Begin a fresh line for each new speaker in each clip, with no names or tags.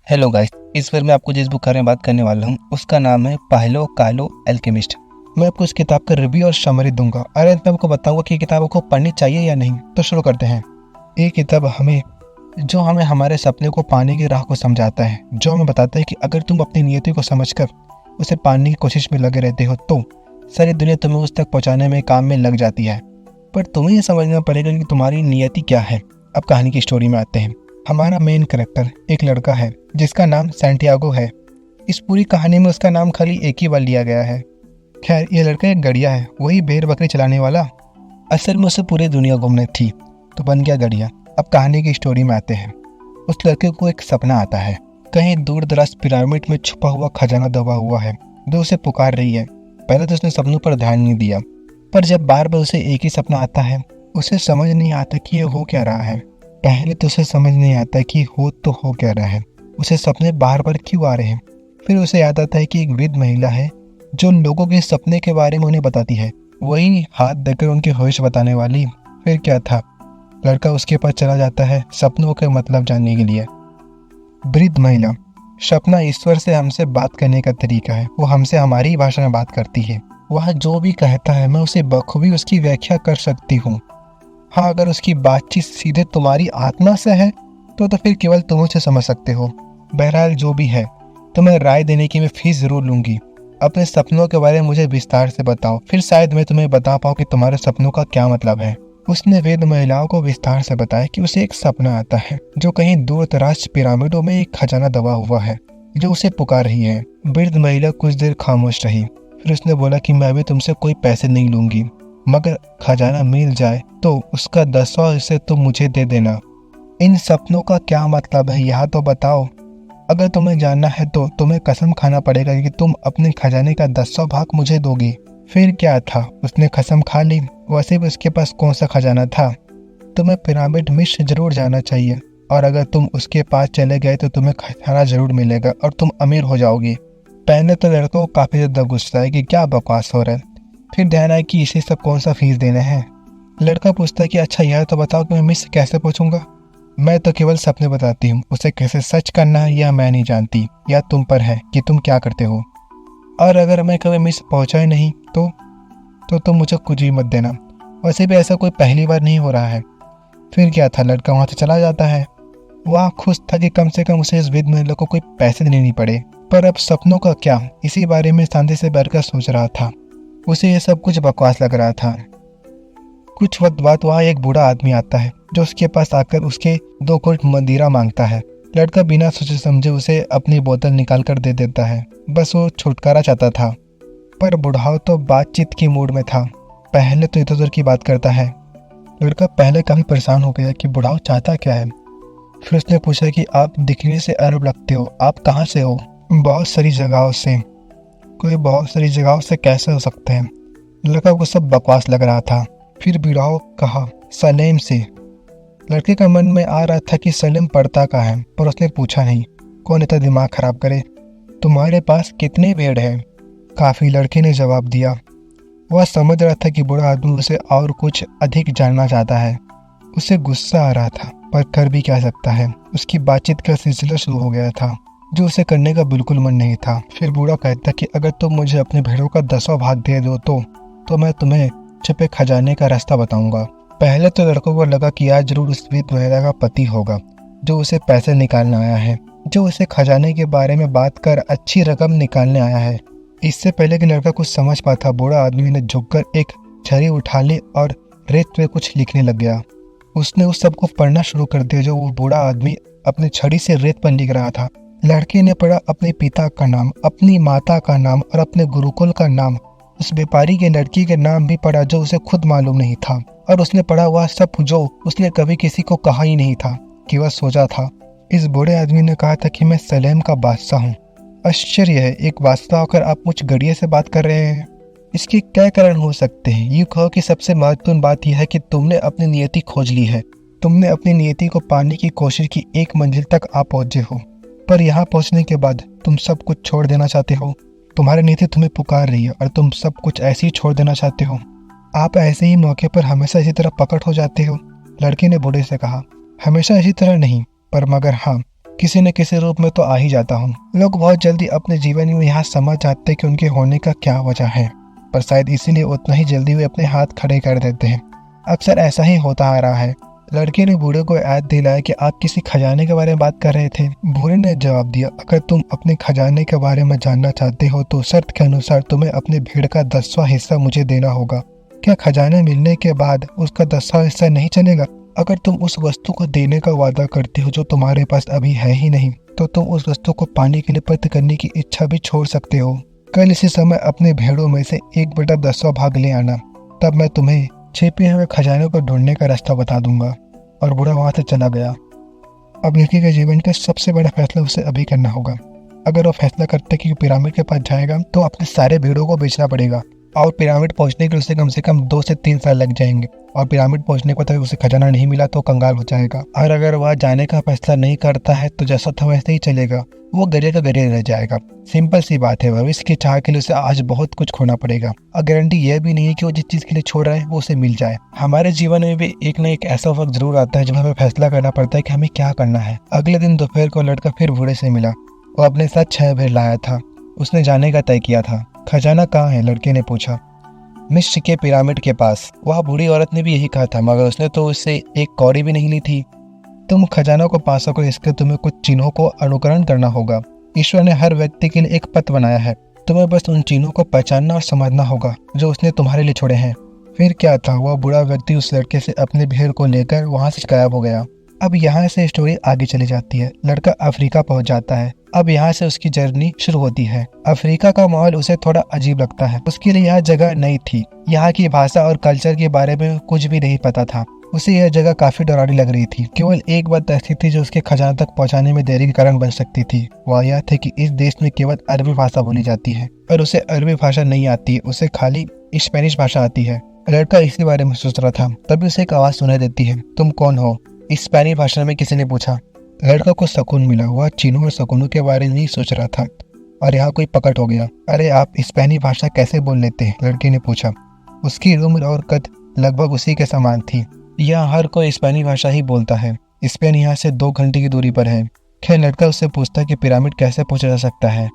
Hello guys, इस बार मैं आपको जिस बुक के बारे में बात करने वाला हूँ उसका नाम है पाउलो कोएल्हो अल्केमिस्ट। मैं आपको इस किताब का रिव्यू और समरी दूंगा और अंत में आपको बताऊंगा कि किताब आपको पढ़नी चाहिए या नहीं। तो शुरू करते हैं। ये किताब हमें हमारे सपने को पाने की राह को समझाता है, जो हमें बताता है कि अगर तुम अपनी नियति को समझकर उसे पाने की कोशिश में लगे रहते हो तो सारी दुनिया तुम्हें उस तक पहुँचाने में काम में लग जाती है। पर तुम्हें यह समझना पड़ेगा कि तुम्हारी नियति क्या है। अब कहानी की स्टोरी में आते हैं। हमारा मेन कैरेक्टर एक लड़का है जिसका नाम सैंटियागो है। इस पूरी कहानी में उसका नाम खाली एक ही बार लिया गया है। खैर, ये लड़का एक गड़िया है, वही भेड़ बकरी चलाने वाला। असल में उसे पूरी दुनिया घूमने थी तो बन गया गड़िया। अब कहानी की स्टोरी में आते हैं। उस लड़के को एक सपना आता है, कहीं दूर दराज पिरामिड में छुपा हुआ खजाना दबा हुआ है जो उसे पुकार रही है। पहले तो उसने सपनों पर ध्यान नहीं दिया, पर जब बार बार उसे एक ही सपना आता है उसे समझ नहीं आता कि ये हो क्या रहा है। पहले तो उसे समझ नहीं आता कि हो क्या रहा है, उसे सपने बार बार क्यों आ रहे हैं। फिर उसे याद आता है कि एक वृद्ध महिला है जो लोगों के सपने के बारे में उन्हें बताती है, वही हाथ देकर उनकी ख्वाहिश बताने वाली। फिर क्या था, लड़का उसके पास चला जाता है सपनों के मतलब जानने के लिए। वृद्ध महिला, सपना ईश्वर से हमसे बात करने का तरीका है, वो हमसे हमारी भाषा में बात करती है। वह जो भी कहता है मैं उसे बखूबी उसकी व्याख्या कर सकती हूँ। हाँ, अगर उसकी बातचीत सीधे तुम्हारी आत्मा से है तो फिर केवल तुम उसे समझ सकते हो। बहरहाल जो भी है, तुम्हें राय देने की मैं फीस जरूर लूंगी। अपने सपनों के बारे में मुझे विस्तार से बताओ, फिर शायद मैं तुम्हें बता पाऊँ कि तुम्हारे सपनों का क्या मतलब है। उसने वृद्ध महिलाओं को विस्तार से बताया कि उसे एक सपना आता है जो कहीं दूर दराज पिरामिडों में एक खजाना दबा हुआ है जो उसे पुकार रही है। वृद्ध महिला कुछ देर खामोश रही, फिर उसने बोला कि मैं अभी तुमसे कोई पैसे नहीं लूंगी, मगर खजाना मिल जाए तो उसका 10वां हिस्सा तुम मुझे दे देना। इन सपनों का क्या मतलब है यह तो बताओ। अगर तुम्हें जानना है तो तुम्हें कसम खाना पड़ेगा कि तुम अपने खजाने का 10वां भाग मुझे दोगी। फिर क्या था, उसने कसम खा ली। वैसे भी उसके पास कौन सा खजाना था। तुम्हें पिरामिड मिस्र जरूर जाना चाहिए और अगर तुम उसके पास चले गए तो तुम्हें खजाना जरूर मिलेगा और तुम अमीर हो जाओगी। पहले तो लड़कों को काफी ज्यादा गुस्सा है कि क्या बकवास हो रहा है। फिर ध्यान आया कि इसे सब कौन सा फीस देना है। लड़का पूछता है कि अच्छा यह तो बताओ कि मैं मिस्र कैसे पहुंचूंगा। मैं तो केवल सपने बताती हूँ, उसे कैसे सच करना है यह मैं नहीं जानती, या तुम पर है कि तुम क्या करते हो। और अगर मैं कभी मिस्र पहुंचा ही नहीं तो तुम मुझे कुछ भी मत देना। वैसे भी ऐसा कोई पहली बार नहीं हो रहा है। फिर क्या था, लड़का वहां से चला जाता है। वह खुश था कि कम से कम उसे इस वृद्ध महिला को कोई पैसे देने नहीं पड़े। पर अब सपनों का क्या, इसी बारे में शांति से बैठकर सोच रहा था। उसे यह सब कुछ बकवास लग रहा था। कुछ वक्त बाद वहाँ एक बूढ़ा आदमी आता है जो उसके पास आकर उसके 2 घूंट मदिरा मांगता है। लड़का बिना सोचे समझे उसे अपनी बोतल निकाल कर दे देता है, बस वो छुटकारा चाहता था। पर बुढ़ाओ तो बातचीत की मूड में था, पहले तो इधर उधर की बात करता है। लड़का पहले काफी परेशान हो गया कि बुढ़ाओ चाहता क्या है। फिर उसने पूछा कि आप दिखने से अरब लगते हो, आप कहाँ से हो। बहुत सारी जगहों से। कोई बहुत सारी जगहों से कैसे हो सकते हैं। लड़का को सब बकवास लग रहा था। फिर बुढ़ाओ कहा सलेम से। लड़के का मन में आ रहा था कि सलेम पड़ता का है, पर उसने पूछा नहीं, कौन इतना दिमाग खराब करे। तुम्हारे पास कितने भेड़ है। काफी, लड़के ने जवाब दिया। वह समझ रहा था कि बूढ़ा आदमी उसे और कुछ अधिक जानना चाहता है। उसे गुस्सा आ रहा था, पर कर भी क्या सकता है। उसकी बातचीत का सिलसिला शुरू हो गया था जो उसे करने का बिल्कुल मन नहीं था। फिर बूढ़ा कहता कि अगर तुम मुझे अपने भेड़ों का 10वां भाग दे दो तो मैं तुम्हें छुपे खजाने का रास्ता बताऊंगा। पहले तो लड़कों को लगा कि आज जरूर उस वृद्ध महिला का पति होगा जो उसे पैसे निकालने आया है, जो उसे खजाने के बारे में बात कर अच्छी रकम निकालने आया है। इससे पहले कि लड़का कुछ समझ पाता, बूढ़ा आदमी ने झुककर एक छड़ी उठा ली और रेत पे कुछ लिखने लग गया। उसने उस सब को पढ़ना शुरू कर दिया जो वो बूढ़ा आदमी अपनी छड़ी से रेत पर लिख रहा था। लड़के ने पढ़ा अपने पिता का नाम, अपनी माता का नाम और अपने गुरुकुल का नाम। उस व्यापारी के लड़की के नाम भी पढ़ा जो उसे खुद मालूम नहीं था, और उसने पढ़ा वह सब जो उसने कभी किसी को कहा ही नहीं था, केवल सोचा था। इस बूढ़े आदमी ने कहा था कि मैं सलेम का बादशाह हूँ। आश्चर्य है, एक बादशाह होकर आप मुझ गड़िए से बात कर रहे हैं। इसके क्या कारण हो सकते हैं। यूँ कहो कि सबसे महत्वपूर्ण बात यह है कि तुमने अपनी नियति खोज ली है। तुमने अपनी नियति को पाने की कोशिश की, एक मंजिल तक आप पहुंचे हो, पर यहाँ पहुंचने के बाद तुम सब कुछ छोड़ देना चाहते हो। तुम्हारी नीति तुम्हें पुकार रही है और तुम सब कुछ ऐसे ही छोड़ देना चाहते हो। आप ऐसे ही मौके पर हमेशा इसी तरह पकड़ हो जाते हो। लड़के ने बूढ़े से कहा, हमेशा इसी तरह नहीं, पर मगर हाँ, किसी न किसी रूप में तो आ ही जाता हूँ। लोग बहुत जल्दी अपने जीवन में यहाँ समझ जाते कि उनके होने का क्या वजह है, पर शायद इसीलिए उतना ही जल्दी वे अपने हाथ खड़े कर देते हैं। अक्सर ऐसा ही होता आ रहा है। लड़के ने बूढ़े को याद दिलाया कि आप किसी खजाने के बारे में बात कर रहे थे। बूढ़े ने जवाब दिया, अगर तुम अपने खजाने के बारे में जानना चाहते हो तो शर्त के अनुसार तुम्हें अपने भेड़ का 10वां हिस्सा मुझे देना होगा। क्या खजाना मिलने के बाद उसका 10वां हिस्सा नहीं चलेगा? अगर तुम उस वस्तु को देने का वादा करते हो जो तुम्हारे पास अभी है ही नहीं, तो तुम उस वस्तु को पाने के लिए प्रयत्न करने की इच्छा भी छोड़ सकते हो। कल इसी समय अपने भेड़ों में से 1/10वां भाग ले आना, तब मैं तुम्हें छिपे हुए खजाने को ढूंढने का रास्ता बता दूंगा। और बूढ़ा वहां से चला गया। अब लड़के के जीवन का सबसे बड़ा फैसला उसे अभी करना होगा। अगर वो फैसला करते कि पिरामिड के पास जाएगा तो अपने सारे भेड़ों को बेचना पड़ेगा, और पिरामिड पहुंचने के लिए उसे कम से कम 2 से 3 साल लग जाएंगे। और पिरामिड पहुंचने के बाद उसे खजाना नहीं मिला तो कंगाल हो जाएगा। और अगर वह जाने का फैसला नहीं करता है तो जैसा था वैसे ही चलेगा, वो गरे का गरे रह जाएगा। सिंपल सी बात है, भविष्य की चाह के लिए उसे आज बहुत कुछ खोना पड़ेगा, और गारंटी यह भी नहीं है कि वो जिस चीज के लिए छोड़ रहा है वो उसे मिल जाए। हमारे जीवन में भी एक न एक ऐसा वक्त जरूर आता है जब हमें फैसला करना पड़ता है कि हमें क्या करना है। अगले दिन दोपहर को लड़का फिर बूढ़े से मिला। वो अपने साथ 6 भेड़ लाया था। उसने जाने का तय किया था। खजाना कहाँ है? लड़के ने पूछा। मिस्र के पिरामिड के पास। वह बूढ़ी औरत ने भी यही कहा था, मगर उसने तो उससे एक कौड़ी भी नहीं ली थी। तुम खजाना को पा सको इसके तुम्हें कुछ चिन्हों को अनुकरण करना होगा। ईश्वर ने हर व्यक्ति के लिए एक पथ बनाया है, तुम्हें बस उन चिन्हों को पहचानना और समझना होगा जो उसने तुम्हारे लिए छोड़े हैं। फिर क्या था, वह बूढ़ा व्यक्ति उस लड़के से अपने भेड़ को लेकर वहां से गायब हो गया। अब यहाँ से स्टोरी आगे चली जाती है। लड़का अफ्रीका पहुंच जाता है। अब यहाँ से उसकी जर्नी शुरू होती है। अफ्रीका का माहौल उसे थोड़ा अजीब लगता है। उसके लिए यह जगह नई थी। यहाँ की भाषा और कल्चर के बारे में कुछ भी नहीं पता था। उसे यह जगह काफी डरावनी लग रही थी। केवल एक बात ऐसी थी जो उसके खजाना तक पहुँचाने में देरी के कारण बन सकती थी। वह यह था कि इस देश में केवल अरबी भाषा बोली जाती है, और उसे अरबी भाषा नहीं आती है, उसे खाली स्पेनिश भाषा आती है। लड़का इसी बारे में सोच रहा था, तभी उसे एक आवाज सुनाई देती है। तुम कौन हो? स्पेनिश भाषा में किसी ने पूछा। लड़का को सुकून मिला। वह चिन्हों और शकुनों के बारे में ही सोच रहा था, और यहाँ कोई पकड़ हो गया। अरे आप स्पेनिश भाषा कैसे बोल लेते हैं? लड़के ने पूछा। उसकी उम्र और कद लगभग उसी के समान थी। यहाँ हर कोई स्पेनिश भाषा ही बोलता है। स्पेन यहाँ से 2 घंटे की दूरी पर है। खैर, लड़का उससे पूछता कि पिरामिड कैसे पहुंचा जा सकता है।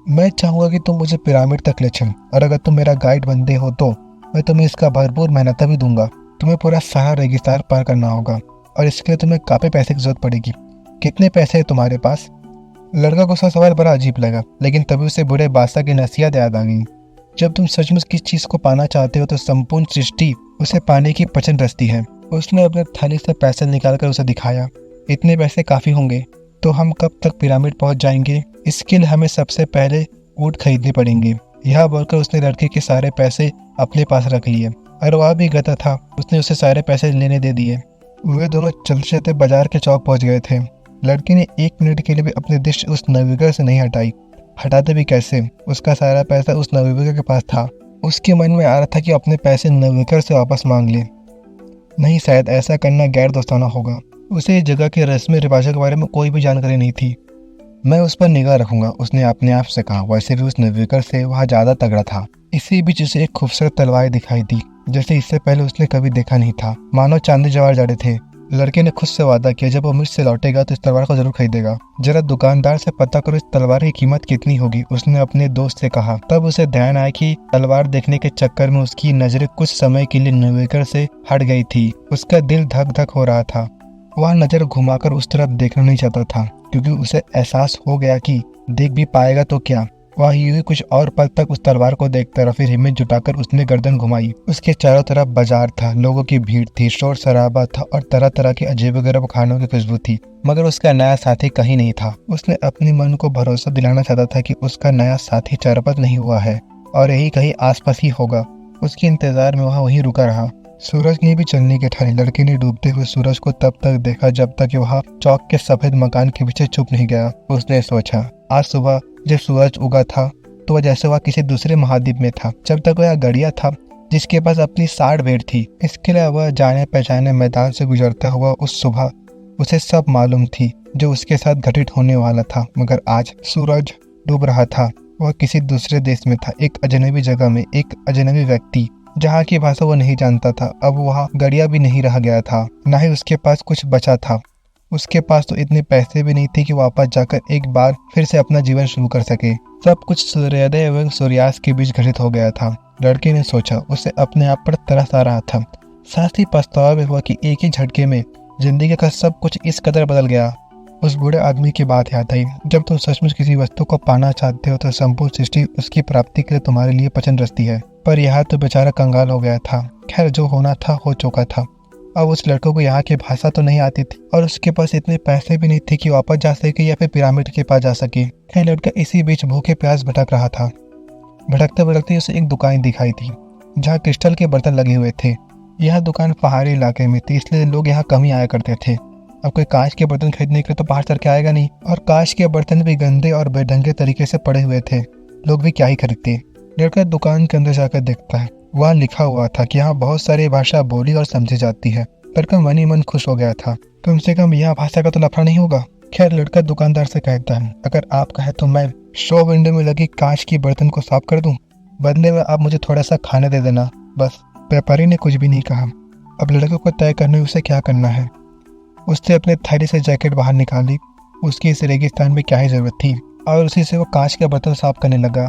मैं चाहूंगा कि तुम मुझे पिरामिड तक ले चलो, और अगर तुम मेरा गाइड बनते हो तो मैं तुम्हें इसका भरपूर मेहनत भी दूंगा। तुम्हें पूरा सहारा रेगिस्तान पार करना होगा, और इसके लिए तुम्हें काफी पैसे की जरूरत पड़ेगी। कितने पैसे है तुम्हारे पास? लड़का को उसका सवाल बड़ा अजीब लगा, लेकिन तभी उसे बूढ़े बादशाह की नसीहत याद आ गई। जब तुम सचमुच किस चीज को पाना चाहते हो तो संपूर्ण सृष्टि उसे पाने की पसंद रचती है। उसने अपने थाली से पैसे निकालकर उसे दिखाया। इतने पैसे काफी होंगे तो हम कब तक पिरामिड पहुंच जाएंगे? इसके लिए हमें सबसे पहले ऊंट खरीदने पड़ेंगे। यह बोलकर उसने लड़के के सारे पैसे अपने पास रख लिए, और वह भी गधा था। उसने उसे सारे पैसे लेने दे दिए। वे दोनों चलते चलते बाजार के चौक पहुंच गए थे। लड़के ने 1 मिनट के लिए भी अपनी दृष्टि उस नवयुवक से नहीं हटाई। हटाते भी कैसे? उसका सारा पैसा उस नवयुवक के पास था। उसके मन में आ रहा था कि अपने पैसे नवयुवक से वापस मांग ले। नहीं, शायद ऐसा करना गैर दोस्ताना होगा। उसे इस जगह के रस्मी रिवाजों के बारे में कोई भी जानकारी नहीं थी। मैं उस पर निगाह रखूंगा, उसने अपने आप से कहा। वैसे भी उस नवयुवक से वह ज्यादा तगड़ा था। इसी बीच उसे एक खूबसूरत तलवार दिखाई दी, जैसे इससे पहले उसने कभी देखा नहीं था। मानो चांदी जवाहर जड़े थे। लड़के ने खुद से वादा किया, जब वो मिर्च से लौटेगा तो इस तलवार को जरूर खरीदेगा। जरा दुकानदार से पता करो इस तलवार की कीमत कितनी होगी, उसने अपने दोस्त से कहा। तब उसे ध्यान आया कि तलवार देखने के चक्कर में उसकी नजरें कुछ समय के लिए नवयुवक से हट गई थी। उसका दिल धक धक हो रहा था। वह नजर घुमाकर उस तरफ देखना नहीं चाहता था, क्योंकि उसे एहसास हो गया कि देख भी पाएगा तो क्या। वह यूं कुछ और पल तक उस तलवार को देखता रहा। फिर हिम्मत जुटाकर उसने गर्दन घुमाई। उसके चारों तरफ बाजार था, लोगों की भीड़ थी, शोर शराबा था, और तरह तरह के अजीबोगरीब खानों की खुशबू थी। मगर उसका नया साथी कहीं नहीं था। उसने अपने मन को भरोसा दिलाना चाहता था कि उसका नया साथी चरपत नहीं हुआ है, और यही कहीं आसपास ही होगा। उसके इंतजार में वह वहीं रुका रहा। सूरज ने भी चलने के ठानी। लड़के ने डूबते हुए सूरज को तब तक देखा जब तक वह चौक के सफेद मकान के पीछे चुप नहीं गया। उसने सोचा, आज सुबह जब सूरज उगा था तो वह जैसे वह किसी दूसरे महाद्वीप में था। जब तक वह गड़िया था जिसके पास अपनी 60 भेड़ थी। इसके लिए वह जाने पहचाने मैदान से गुजरता हुआ उस सुबह उसे सब मालूम थी जो उसके साथ घटित होने वाला था। मगर आज सूरज डूब रहा था। वह किसी दूसरे देश में था, एक अजनबी जगह में, एक अजनबी व्यक्ति जहाँ की भाषा वो नहीं जानता था। अब वह गड़िया भी नहीं रह गया था, न ही उसके पास कुछ बचा था। उसके पास तो इतने पैसे भी नहीं थे कि वापस जाकर एक बार फिर से अपना जीवन शुरू कर सके। सब कुछ सूर्योदय एवं सूर्यास्त के बीच घटित हो गया था। लड़के ने सोचा, उसे अपने आप पर तरस आ रहा था। साथ ही पछतावा भी हुआ कि एक ही झटके में जिंदगी का सब कुछ इस कदर बदल गया। उस बूढ़े आदमी की बात याद आई, जब तुम सचमुच किसी वस्तु को पाना चाहते हो तो संपूर्ण सृष्टि उसकी प्राप्ति के लिए तुम्हारे लिए पचन रचती है। पर यहाँ तो बेचारा कंगाल हो गया था। खैर, जो होना था हो चुका था। अब उस लड़के को यहाँ की भाषा तो नहीं आती थी और उसके पास इतने पैसे भी नहीं थे कि वापस जा सके या फिर पिरामिड के पास जा सके। खैर, लड़का इसी बीच भूखे प्यास भटक रहा था। भटकते भटकते उसे एक दुकान दिखाई थी जहाँ क्रिस्टल के बर्तन लगे हुए थे। यह दुकान पहाड़ी इलाके में थी, इसलिए लोग यहाँ कम ही आया करते थे। अब कोई कांच के बर्तन खरीदने के लिए तो बाहर चढ़ के आएगा नहीं, और कांच के बर्तन भी गंदे और बेढंगे तरीके से पड़े हुए थे। लोग भी क्या ही खरीदते। लड़का दुकान के अंदर जाकर देखता है, वहाँ लिखा हुआ था कि यहाँ बहुत सारी भाषा बोली और समझी जाती है। लड़का मन ही मन खुश हो गया था, कम से कम यह भाषा का तो लफड़ा नहीं होगा। खैर, लड़का दुकानदार से कहता है, अगर आप कहे तो मैं शो विंडो में लगी कांच की बर्तन को साफ कर दूं, बदले में आप मुझे थोड़ा सा खाने दे देना, बस। व्यापारी ने कुछ भी नहीं कहा। अब लड़के को तय करने उसे क्या करना है। उसने अपने थैली से जैकेट बाहर निकाली। उसकी इस रेगिस्तान में क्या ही जरूरत थी, और उसी से वो कांच के बर्तन साफ करने लगा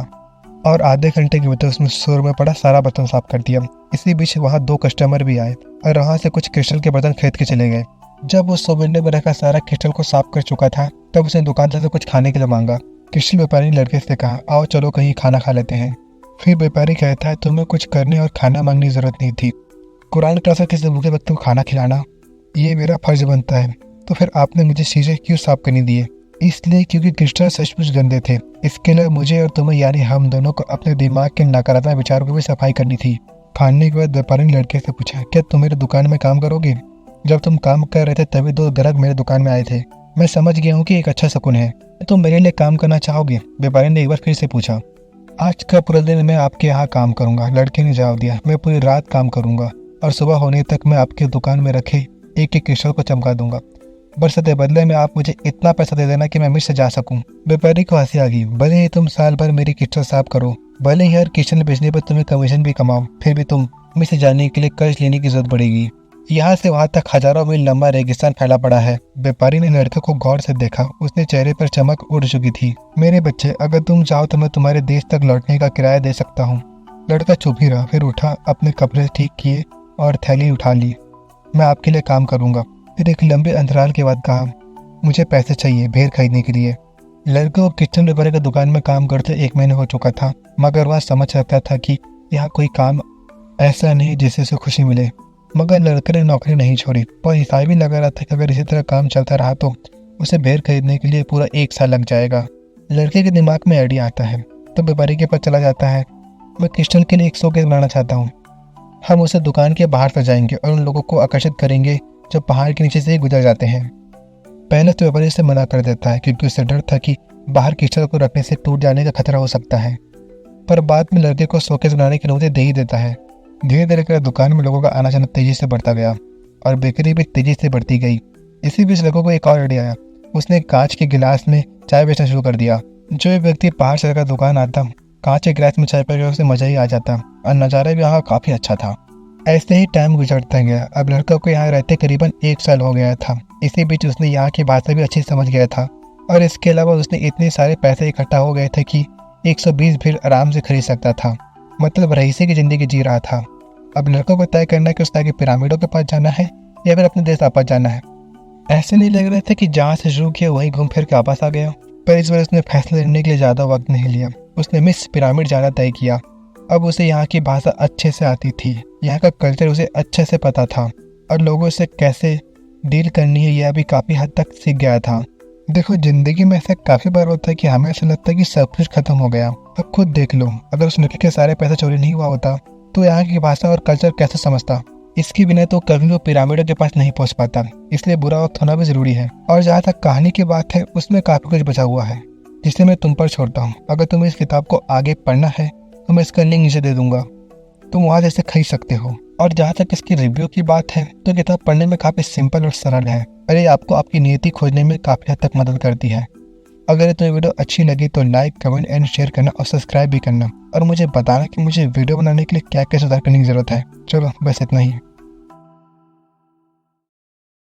और आधे घंटे के भीतर उसने शोर में पड़ा सारा बर्तन साफ कर दिया। इसी बीच वहाँ 2 कस्टमर भी आए और वहाँ से कुछ क्रिस्टल के बर्तन खरीद के चले गए। जब वो शो विंडो में रखा सारा क्रिस्टल को साफ कर चुका था, तब उसने दुकानदार से कुछ खाने के लिए मांगा। क्रिस्टल व्यापारी ने लड़के से कहा, आओ चलो कहीं खाना खा लेते हैं। फिर व्यापारी कहता है, तुम्हें कुछ करने और खाना मांगने की जरूरत नहीं थी। कुरान का असर किसी भूखे व्यक्ति को खाना खिलाना ये मेरा फर्ज बनता है, तो फिर आपने मुझे चीजें क्यों साफ करनी दिए? इसलिए क्योंकि क्रिस्टल सचमुच गंदे थे। इसके लिए मुझे और तुम्हें यानी हम दोनों को अपने दिमाग के नकारात्मक विचारों की भी सफाई करनी थी। खाने के बाद व्यापारी ने लड़के से पूछा, क्या तुम मेरे दुकान में काम करोगे? जब तुम काम कर रहे थे तभी 2 ग्राहक मेरे दुकान में आए थे। मैं समझ गया हूँ कि एक अच्छा शकुन है। तुम मेरे लिए काम करना चाहोगे? व्यापारी ने एक बार फिर से पूछा। आज का पूरा दिन मैं आपके यहाँ काम करूंगा, लड़के ने जवाब दिया। मैं पूरी रात काम करूंगा और सुबह होने तक मैं आपके दुकान में रखे एक एक क्रिस्टल को चमका दूंगा। बरसते बदले में आप मुझे इतना पैसा दे देना कि मैं मिस्र जा सकूं। व्यापारी को हंसी आ गई। भले ही तुम साल भर मेरी क्रिस्टल साफ करो, भले ही हर क्रिस्टल बेचने पर तुम्हें कमीशन भी कमाओ, फिर भी तुम मिस्र जाने के लिए कर्ज लेने की जरूरत पड़ेगी। यहाँ से वहाँ तक हजारों मील लंबा रेगिस्तान फैला पड़ा है। व्यापारी ने लड़के को गौर से देखा। उसने चेहरे पर चमक उड़ चुकी थी। मेरे बच्चे, अगर तुम चाहो तो मैं तुम्हारे देश तक लौटने का किराया दे सकता हूँ। लड़का चुप ही रहा, फिर उठा, अपने कपड़े ठीक किए और थैली उठा ली। मैं आपके लिए काम करूंगा। फिर एक लंबे अंतराल के बाद कहा, मुझे पैसे चाहिए भेड़ खरीदने के लिए। लड़के को किचन व्यापारी की दुकान में काम करते 1 महीने हो चुका था, मगर वह समझ सकता था कि यह कोई काम ऐसा नहीं जिससे उसे खुशी मिले। मगर लड़के ने नौकरी नहीं छोड़ी, पर हिसाब ही लगा रहा था कि अगर इसी तरह काम चलता रहा तो उसे भेड़ खरीदने के लिए पूरा 1 साल लग जाएगा। लड़के के दिमाग में आइडिया आता है तो व्यापारी के पास चला जाता है। मैं क्रिस्टल के लिए एक शोकेस बनाना चाहता हूँ। हम उसे दुकान के बाहर सजाएंगे और उन लोगों को आकर्षित करेंगे जो पहाड़ के नीचे से ही गुजर जाते हैं। पहले तो व्यापारी से मना कर देता है क्योंकि उसे डर था कि बाहर क्रिस्टल को रखने से टूट जाने का खतरा हो सकता है, पर बाद में लड़के को शोकेस बनाने की अनुमति दे ही देता है। धीरे धीरे कर दुकान में लोगों का आना जाना तेजी से बढ़ता गया और बिक्री भी तेजी से बढ़ती गई। इसी बीच लड़कों को एक और आइडिया आया। उसने कांच के गिलास में चाय बेचना शुरू कर दिया। जो व्यक्ति पहाड़ से लेकर दुकान आता, कांच के गिलास में चाय पीकर उसे मजा ही आ जाता और नज़ारा भी यहाँ काफी अच्छा था। ऐसे ही टाइम गुजरता गया। अब लड़का को यहाँ रहते करीबन 1 साल हो गया था। इसी बीच उसने यहाँ की भाषा भी अच्छी समझ गया था और इसके अलावा उसने इतने सारे पैसे इकट्ठा हो गए थे कि 120 भेड़ आराम से खरीद सकता था। मतलब रईसी की जिंदगी जी रहा था। अब लड़कों को तय करना है कि उसने आगे पिरामिडों के पास जाना है या फिर अपने देश वापस जाना है। ऐसे नहीं लग रहा था कि जहाँ से शुरू किया वही घूम फिर के वापस आ गया, पर इस बार उसने फैसला लेने के लिए ज़्यादा वक्त नहीं लिया। उसने मिस्र पिरामिड जाना तय किया। अब उसे यहाँ की भाषा अच्छे से आती थी, यहाँ का कल्चर उसे अच्छे से पता था और लोगों से कैसे डील करनी है यह भी काफ़ी हद तक सीख गया था। देखो, जिंदगी में ऐसा काफ़ी बार होता है कि हमें ऐसा लगता है कि सब कुछ खत्म हो गया। अब खुद देख लो, अगर उस लड़के के सारे पैसे चोरी नहीं हुआ होता तो यहाँ की भाषा और कल्चर कैसे समझता। इसके बिना तो कभी वो पिरामिडों के पास नहीं पहुँच पाता। इसलिए बुरा वक्त होना भी जरूरी है। और जहाँ तक कहानी की बात है, उसमें काफ़ी कुछ बचा हुआ है जिसे मैं तुम पर छोड़ता हूँ। अगर तुम्हें इस किताब को आगे पढ़ना है तो मैं इसका लिंक नीचे दे दूंगा, तुम वहाँ से खरीद सकते हो। और जहाँ तक इसकी रिव्यू की बात है तो किताब पढ़ने में काफ़ी सिंपल और सरल है और ये आपको आपकी नियति खोजने में काफ़ी हद तक मदद करती है। अगर तुम्हें वीडियो अच्छी लगी तो लाइक, कमेंट एंड शेयर करना और सब्सक्राइब भी करना और मुझे बताना कि मुझे वीडियो बनाने के लिए क्या क्या सुधार करने की ज़रूरत है। चलो बस इतना ही।